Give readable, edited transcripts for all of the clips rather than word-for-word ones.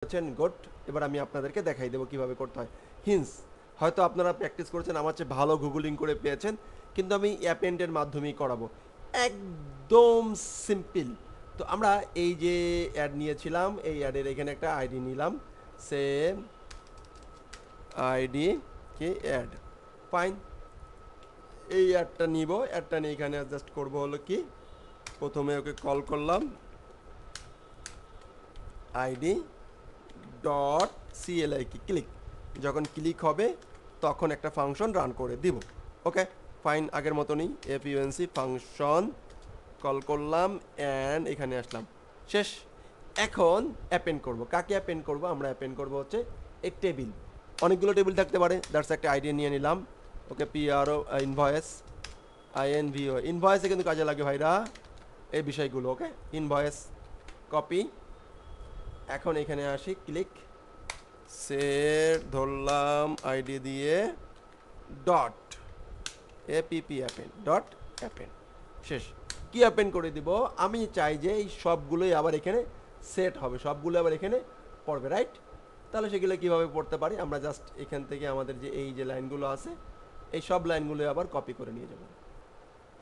Good. এবার আমি আপনাদেরকে দেখাই দেবো কিভাবে করতে হয়। হিন্স হয়তো আপনারা প্র্যাকটিস করেছেন, আমার চেয়ে ভালো গুগলিং করে পেয়েছেন, কিন্তু আমি অ্যাপেন্ডের মাধ্যমেই করাবো, একদম সিম্পল। তো আমরা এই যে অ্যাড নিয়েছিলাম, এই অ্যাডের এখানে একটা আইডি নিলাম, সেম আইডি কি অ্যাড, ফাইন। এই অ্যাডটা নিব, অ্যাডটা নিয়ে এখানে অ্যাডজাস্ট করবো হলো কি, প্রথমে ওকে কল করলাম আইডি ডট সিএলআই কি ক্লিক, যখন ক্লিক হবে তখন একটা ফাংশন রান করে দিব। ওকে ফাইন, আগের মতনই এফইউএনসি ফাংশন কল করলাম অ্যান্ড এখানে আসলাম, শেষ। এখন অ্যাপেন্ড করব, কাকে অ্যাপেন্ড করব? আমরা অ্যাপেন্ড করব হচ্ছে এই টেবিল, অনেকগুলো টেবিল থাকতে পারে, দ্যাটস একটা আইডিয়া নিয়ে নিলাম। ওকে পিআরও ইনভয়েস আইএনভিও, ইনভয়েসে কিন্তু কাজে লাগে ভাইরা এই বিষয়গুলো। ওকে ইনভয়েস কপি, এখন এখানে আসি, ক্লিক সেট ধরলাম আইডি দিয়ে dot app append dot append, শেষ। কি অ্যাপেন্ড করে দিব? আমি চাই যে এই সবগুলোই আবার এখানে সেট হবে, সবগুলো আবার এখানে পড়বে, রাইট? তাহলে সেগুলো কীভাবে পড়তে পারি? আমরা জাস্ট এখান থেকে আমাদের যে এই যে লাইনগুলো আছে, এই সব লাইনগুলো আবার কপি করে নিয়ে যাব,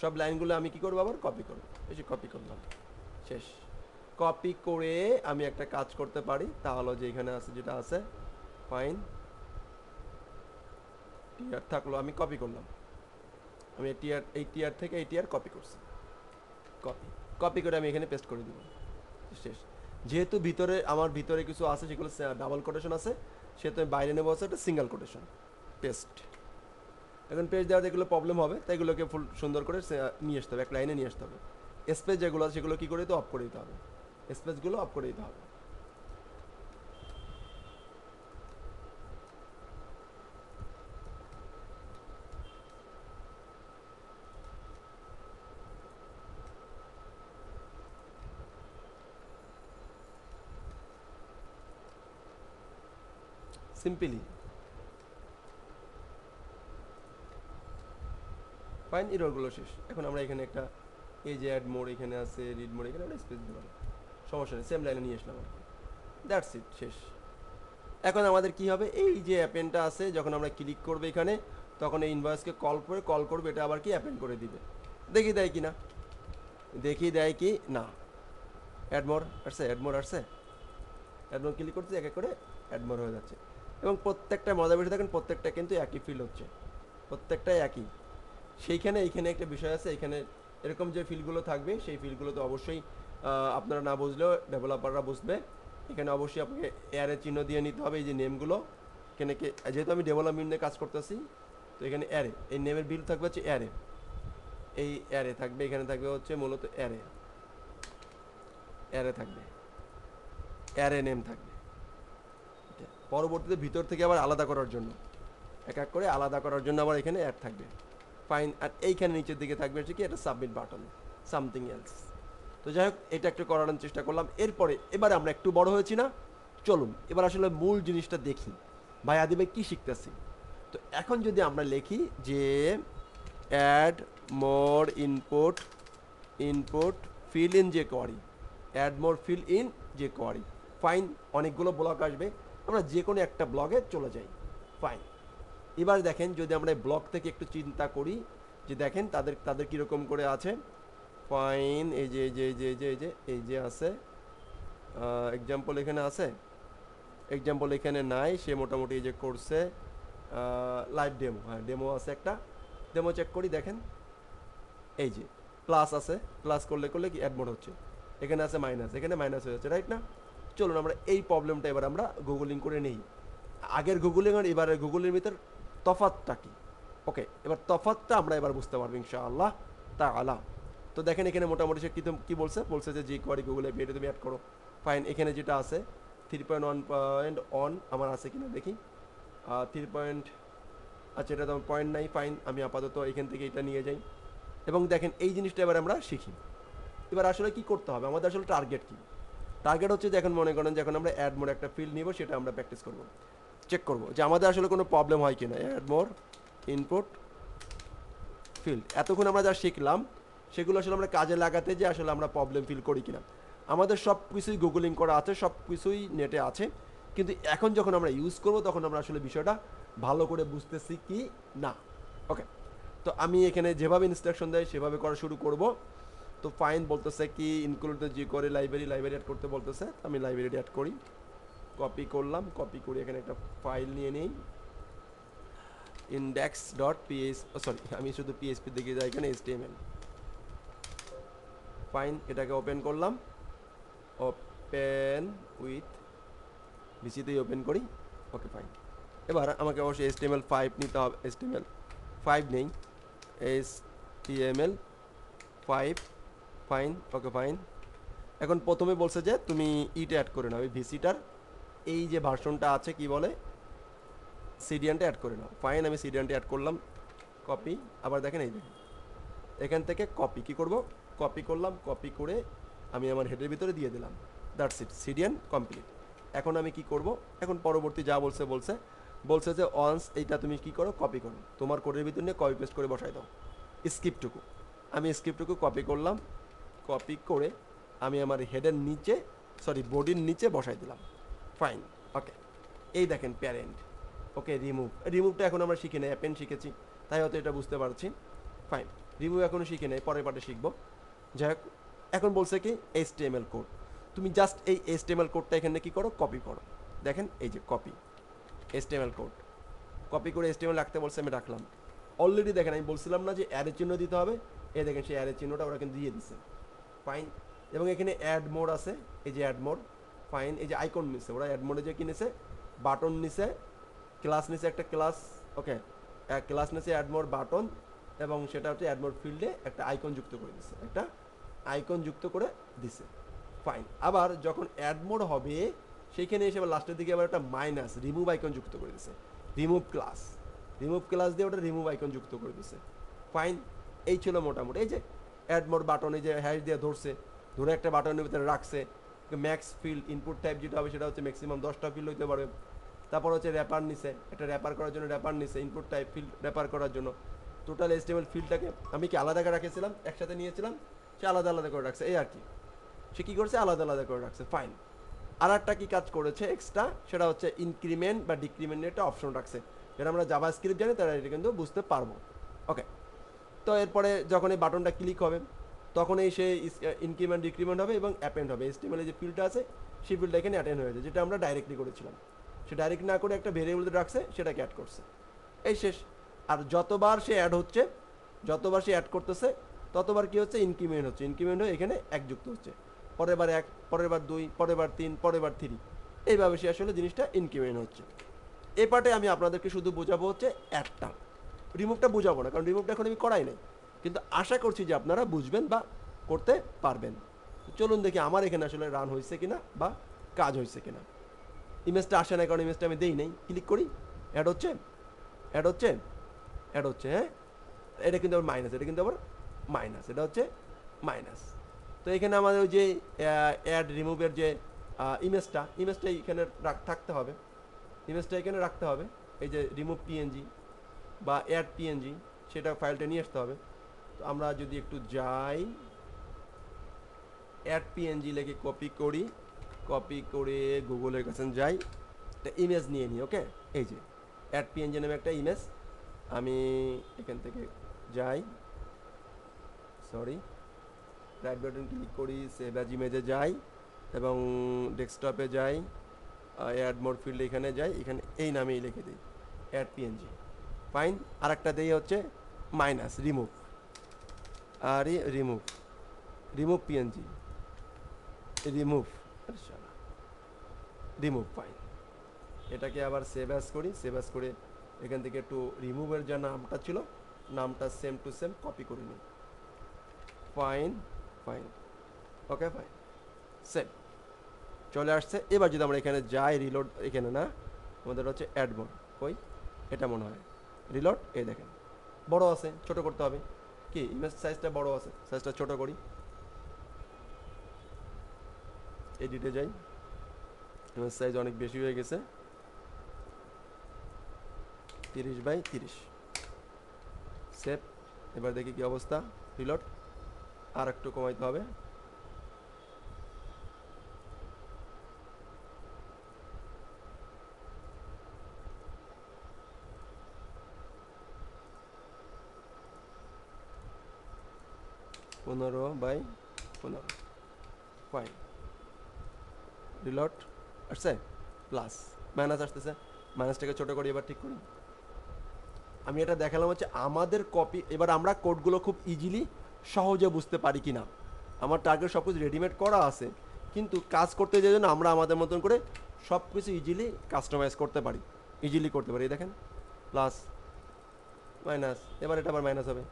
সব লাইনগুলো আমি কি করবো? আবার কপি করবো, বেশি কপি করলাম, শেষ। কপি করে আমি একটা কাজ করতে পারি, তাহলে যে এখানে আছে যেটা আছে, ফাইন টিআর থাকলো, আমি কপি করলাম, আমি এই টিআর থেকে এই টিআর কপি করছি, কপি কপি করে আমি এখানে পেস্ট করে দিব, শেষ। যেহেতু ভিতরে আমার ভিতরে কিছু আছে সেগুলো ডাবল কোটেশন আছে, সেহেতু আমি বাইরে নেবো হচ্ছে একটা সিঙ্গেল কোটেশন, পেস্ট। এখন পেস্ট দেওয়াতে এগুলো প্রবলেম হবে, তাই এগুলোকে ফুল সুন্দর করে নিয়ে আসতে হবে, এক লাইনে নিয়ে আসতে হবে। স্পেস যেগুলো আছে সেগুলো কী করে দিতে, অফ করে দিতে হবে, স্পেসগুলো অফ করে দিতে হবে। সিম্পলি ফাইন, এররগুলো শেষ। এখন আমরা এখানে একটা এই যে অ্যাড মোড এখানে আছে, রিড মোড এখানে আমরা স্পেস দিতে পারি, সমস্যা নেই, সেম লাইনে নিয়ে আসলাম আর কি, দ্যাটস ইট, শেষ। এখন আমাদের কি হবে? এই যে অ্যাপেনটা আছে, যখন আমরা ক্লিক করবো এখানে, তখন এই ইনভয়েসকে কল করবে, এটা আবার কি অ্যাপেন করে দিবে। দেখি দেয় কি না, দেখি দেয় কি না। অ্যাডমোর আসছে, অ্যাডমোর আসছে, অ্যাডমোর ক্লিক করছে, এক এক করে অ্যাডমোর হয়ে যাচ্ছে। এবং প্রত্যেকটা মজা বেশি থাকেন, প্রত্যেকটা কিন্তু একই ফিল হচ্ছে, প্রত্যেকটাই একই। সেইখানে এইখানে একটা বিষয় আছে, এখানে এরকম যে ফিলগুলো থাকবে, সেই ফিলগুলো তো অবশ্যই আপনারা না বুঝলেও ডেভেলপাররা বুঝবে। এখানে অবশ্যই আপনাকে অ্যারে চিহ্ন দিয়ে নিতে হবে, এই যে নেমগুলো এখানে, যেহেতু আমি ডেভেলপমেন্ট নিয়ে কাজ করতেছি, তো এখানে অ্যারে, এই নেমের বিল থাকবে হচ্ছে অ্যারে, এই অ্যারে থাকবে, এখানে থাকবে হচ্ছে মূলত অ্যারে, অ্যারে থাকবে, অ্যারে নেম থাকবে। পরবর্তীতে ভিতর থেকে আবার আলাদা করার জন্য, এক এক করে আলাদা করার জন্য আবার এখানে অ্যাড থাকবে, ফাইন। আর এইখানে নিচের দিকে থাকবে হচ্ছে কি একটা সাবমিট বাটন, সামথিং এলস। তো যাই হোক, এটা একটু করানোর চেষ্টা করলাম। এরপরে এবারে আমরা একটু বড় হয়েছি না, চলুন এবার আসলে মূল জিনিসটা দেখি, ভাই আদি ভাই কী শিখতেছি। তো এখন যদি আমরা লিখি যে add more input fill in jQuery, add more fill in jQuery, fine. অনেকগুলো ব্লক আসবে, আমরা যে কোনো একটা ব্লগে চলে যাই, ফাইন। এবার দেখেন, যদি আমরা এই ব্লক থেকে একটু চিন্তা করি, যে দেখেন তাদের কীরকম করে আছে, ফাইন। এই যে এই যে এই যে এই যে এই যে এই যে আছে এক্সাম্পল, এখানে আছে এক্সাম্পল, এখানে নাই, সে মোটামুটি এই যে করছে লাইভ ডেমো, হ্যাঁ ডেমো আছে একটা, ডেমো চেক করি, দেখেন এই যে প্লাস আছে, প্লাস করলে করলে কি অ্যাডমোড হচ্ছে, এখানে আছে মাইনাস, এখানে মাইনাস হয়ে যাচ্ছে, রাইট না? চলুন আমরা এই প্রবলেমটা এবার আমরা গুগলিং করে নেই, আগের গুগলিং আর এবারের গুগলের ভিতর তফাৎটা কি। ওকে, এবার তফাৎটা আমরা এবার বুঝতে পারবো ইনশাআল্লাহ তাআলা। তো দেখেন এখানে মোটামুটি সে কি বলছে যে jQuery গুগল এপিআই তুমি অ্যাড করো, ফাইন। এখানে যেটা আছে 3.1 আমার আছে কিনা দেখি, 3. আচ্ছা, এটা তো পয়েন্ট নাই, ফাইন। আমি আপাতত এখান থেকে এটা নিয়ে যাই, এবং দেখেন এই জিনিসটা এবার আমরা শিখি। এবার আসলে কি করতে হবে, আমাদের আসলে টার্গেট কি? টার্গেট হচ্ছে যে এখন মনে করেন যে এখন আমরা অ্যাড মোড একটা ফিল্ড নিব, সেটা আমরা প্র্যাকটিস করব, চেক করব যে আমাদের আসলে কোনো প্রবলেম হয় কিনা। অ্যাড মোর ইনপুট ফিল্ড, এতক্ষণ আমরা যা শিখলাম সেগুলো আসলে আমরা কাজে লাগাতে যে আসলে আমরা প্রবলেম ফিল করি কিনা। আমাদের সব কিছুই গুগলিং করা আছে, সব কিছুই নেটে আছে, কিন্তু এখন যখন আমরা ইউজ করব তখন আমরা আসলে বিষয়টা ভালো করে বুঝতেছি কি না। ওকে, তো আমি এখানে যেভাবে ইনস্ট্রাকশন দেয় সেভাবে করা শুরু করব। তো ফাইন বলতেছে কি include the jQuery library add করতে বলতেছে, আমি লাইব্রেরি অ্যাড করি, কপি করলাম, কপি করে এখানে একটা ফাইল নিয়ে নিই index.php, সরি আমি শুধু পিএইচপি দেখে যাই, এখানে html। ফাইন, এটাকে ওপেন করলাম, ওপেন উইথ ভিসিতেই ওপেন করি। ওকে ফাইন, এবার আমাকে অবশ্যই HTML5 নিতে হবে, HTML5 নেই, HTML5 ফাইন। ওকে ফাইন, এখন প্রথমে বলছে যে তুমি ইটা অ্যাড করে নাও, এই ভিসিটার এই যে ভার্সনটা আছে কি বলে সিডিএনটা অ্যাড করে নাও। ফাইন, আমি সিডিএনটা অ্যাড করলাম, কপি, আবার দেখেন এই দেখেন এখান থেকে কপি কি করব, কপি করলাম, কপি করে আমি আমার হেডের ভিতরে দিয়ে দিলাম, দ্যাটস ইট, সিডিএন কমপ্লিট। এখন আমি কি করব, এখন পরবর্তী যা বলছে যে ওয়ান্স এইটা তুমি কি করো, কপি করো, তোমার কোডের ভিতরে নিয়ে কপি পেস্ট করে বসাই দাও স্ক্রিপ্টটুকু। আমি স্ক্রিপ্টটুকু কপি করলাম, কপি করে আমি আমার হেডের নিচে, সরি বডির নিচে বসাই দিলাম। ফাইন, ওকে, এই দেখেন প্যারেন্ট। ওকে, রিমুভটা এখন আমরা শিখি না, অ্যাপেন্ড শিখেছি তাই হয়তো এটা বুঝতে পারছি। ফাইন, রিমুভ এখনও শিখে নেই, পরের পার্টে শিখবো। যাই হোক, এখন বলছে কি HTML কোড, তুমি জাস্ট এই HTML কোডটা এখানে কি করো, কপি করো। দেখেন এই যে কপি HTML কোড, কপি করে HTML রাখতে বলছে, আমি রাখলাম। অলরেডি দেখেন আমি বলছিলাম না যে অ্যারে চিহ্ন দিতে হবে, এই দেখেন সেই অ্যারে চিহ্নটা ওরা কিন্তু দিয়ে দিচ্ছে। ফাইন, এবং এখানে অ্যাড মোড আছে, এই যে অ্যাড মোড। ফাইন, এই যে আইকন নিছে ওরা, অ্যাড মোডে যে কিনেছে বাটন নিছে, ক্লাস নিছে একটা ক্লাস। ওকে, ক্লাস নিছে অ্যাড মোড বাটন, এবং সেটা হচ্ছে অ্যাড মোড ফিল্ডে একটা আইকন যুক্ত করে দিছে, একটা আইকন যুক্ত করে দিছে। ফাইন, আবার যখন অ্যাড মোড হবে সেইখানে এসে আবার লাস্টের দিকে আবার একটা মাইনাস রিমুভ আইকন যুক্ত করে দিছে, রিমুভ ক্লাস দিয়ে ওটা রিমুভ আইকন যুক্ত করে দিছে। ফাইন, এই ছিল মোটামুটি। এই যে অ্যাড মোড বাটন, এই যে হ্যাশ দিয়ে ধরে একটা বাটনের ভিতরে রাখছে। ম্যাক্স ফিল্ড ইনপুট টাইপ যেটা হবে সেটা হচ্ছে ম্যাক্সিমাম 10টা ফিল্ড হইতে পারবে। তারপর হচ্ছে র্যাপার নিছে, একটা র্যাপার করার জন্য র্যাপার নিছে, ইনপুট টাইপ ফিল্ড র্যাপার করার জন্য। টোটাল HTML ফিল্ডটাকে আমি কি আলাদা করে রেখেছিলাম, একসাথে নিয়েছিলাম, সে আলাদা আলাদা করে রাখছে, এই আর কি। সে কী করছে, আলাদা আলাদা করে রাখছে। ফাইন, আর একটা কী কাজ করেছে এক্সট্রা, সেটা হচ্ছে ইনক্রিমেন্ট বা ডিক্রিমেন্টের একটা অপশন রাখছে, যেটা আমরা জাভাস্ক্রিপ্ট জানি তারা এটা কিন্তু বুঝতে পারবো। ওকে, তো এরপরে যখন এই বাটনটা ক্লিক হবে তখন এই সে ইনক্রিমেন্ট ডিক্রিমেন্ট হবে এবং অ্যাপেন্ড হবে। HTML যে ফিল্ডটা আছে সেই ফিল্ডটা এখানে অ্যাটেন্ড হয়েছে, যেটা আমরা ডাইরেক্টলি করেছিলাম। সে ডাইরেক্ট না করে একটা ভেরিয়েবল রাখছে, সেটাকে অ্যাড করছে, এই শেষ। আর যতবার সে অ্যাড হচ্ছে, যতবার সে অ্যাড করতেছে ততবার কি হচ্ছে, ইনক্রিমেন্ট হচ্ছে, ইনক্রিমেন্ট হয়ে এখানে 1 যুক্ত হচ্ছে, পরের বার 1, পরের বার 2, পরের বার 3, পরের বার 3, এইভাবে সে আসলে জিনিসটা ইনক্রিমেন্ট হচ্ছে। এই পার্টে আমি আপনাদেরকে শুধু বোঝাবো হচ্ছে অ্যাডটা, রিমুভটা বোঝাবো না, কারণ রিমুভটা এখন আমি করাই নাই, কিন্তু আশা করছি যে আপনারা বুঝবেন বা করতে পারবেন। চলুন দেখি আমার এখানে আসলে রান হয়েছে কিনা বা কাজ হয়েছে কিনা। ইমেজটা আসে না, কারণ ইমেজটা আমি দেই নাই। ক্লিক করি, অ্যাড হচ্ছে, হ্যাঁ, এটা কিন্তু আবার মাইনাস, এটা হচ্ছে মাইনাস। তো এখানে আমাদের ওই যে অ্যাড রিমুভের যে ইমেজটা এখানে থাকতে হবে, এখানে রাখতে হবে। এই যে রিমুভ পিএনজি বা অ্যাড পিএনজি, সেটা ফাইলটা নিয়ে আসতে হবে। তো আমরা যদি একটু যাই, অ্যাড পিএনজি লেগে কপি করে গুগলের কাছে যাই, একটা ইমেজ নিয়ে নিই। ওকে, এই যে অ্যাড পিএনজি নামে একটা ইমেজ, আমি এখান থেকে যাই, রাইট বাটন ক্লিক করি, সেভ অ্যাজ ইমেজে যাই এবং ডেস্কটপে যাই, অ্যাড মোড ফিল্ডে এখানে যাই, এখানে এই নামেই লিখে দিই অ্যাড পিএনজি। ফাইন, আর একটা দেই হচ্ছে মাইনাস রিমুভ, আর রিমুভ পিএনজি, রিমুভ। ফাইন, এটাকে আবার সেভ অ্যাজ করে এখান থেকে একটু রিমুভের যে নামটা ছিল নামটা সেম টু সেম কপি করে নিই। ফাইন, ওকে, ফাইন, সেভ, চলে আসছে। এবার যদি আমরা এখানে যাই, রিলোড, এখানে না, আমাদের হচ্ছে অ্যাড মোড, কই এটা মনে হয় রিলোড, এই দেখেন বড় আছে, ছোট করতে হবে, কি ইমেজ সাইজটা বড় আছে, সাইজটা ছোট করি, এডিটে যাই, ইমেজ সাইজ অনেক বেশি হয়ে গেছে, 30x30, সেভ। এবার দেখি কি অবস্থা, রিলোড, আর একটু কমাইতে হবে, 15/15 ফাইন রিলোড আসছে প্লাস মাইনাস আসতেছে মাইনাসটাকে ছোটো করি এবার ঠিক করি আমি এটা দেখালাম হচ্ছে আমাদের কপি এবার আমরা কোডগুলো খুব ইজিলি সহজে বুঝতে পারি কি না আমার টার্গেট সব কিছু রেডিমেড করা আছে কিন্তু কাজ করতে যাওয়ার জন্য আমরা আমাদের মতন করে সব কিছু ইজিলি কাস্টমাইজ করতে পারি ইজিলি করতে পারি দেখেন প্লাস মাইনাস এবার এটা আবার মাইনাস হবে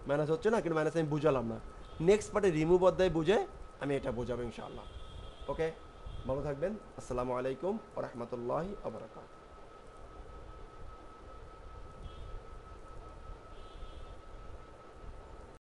মাইনাস হচ্ছে না কিন্তু মাইনাস আমি বুঝালাম না নেক্সট পার্টে রিমুভ অধ্যায় বুঝে আমি এটা বোঝাবো ইনশাআল্লাহ ওকে ভালো থাকবেন আসসালামু আলাইকুম ওয়া রাহমাতুল্লাহি ওয়া বারাকাতুহু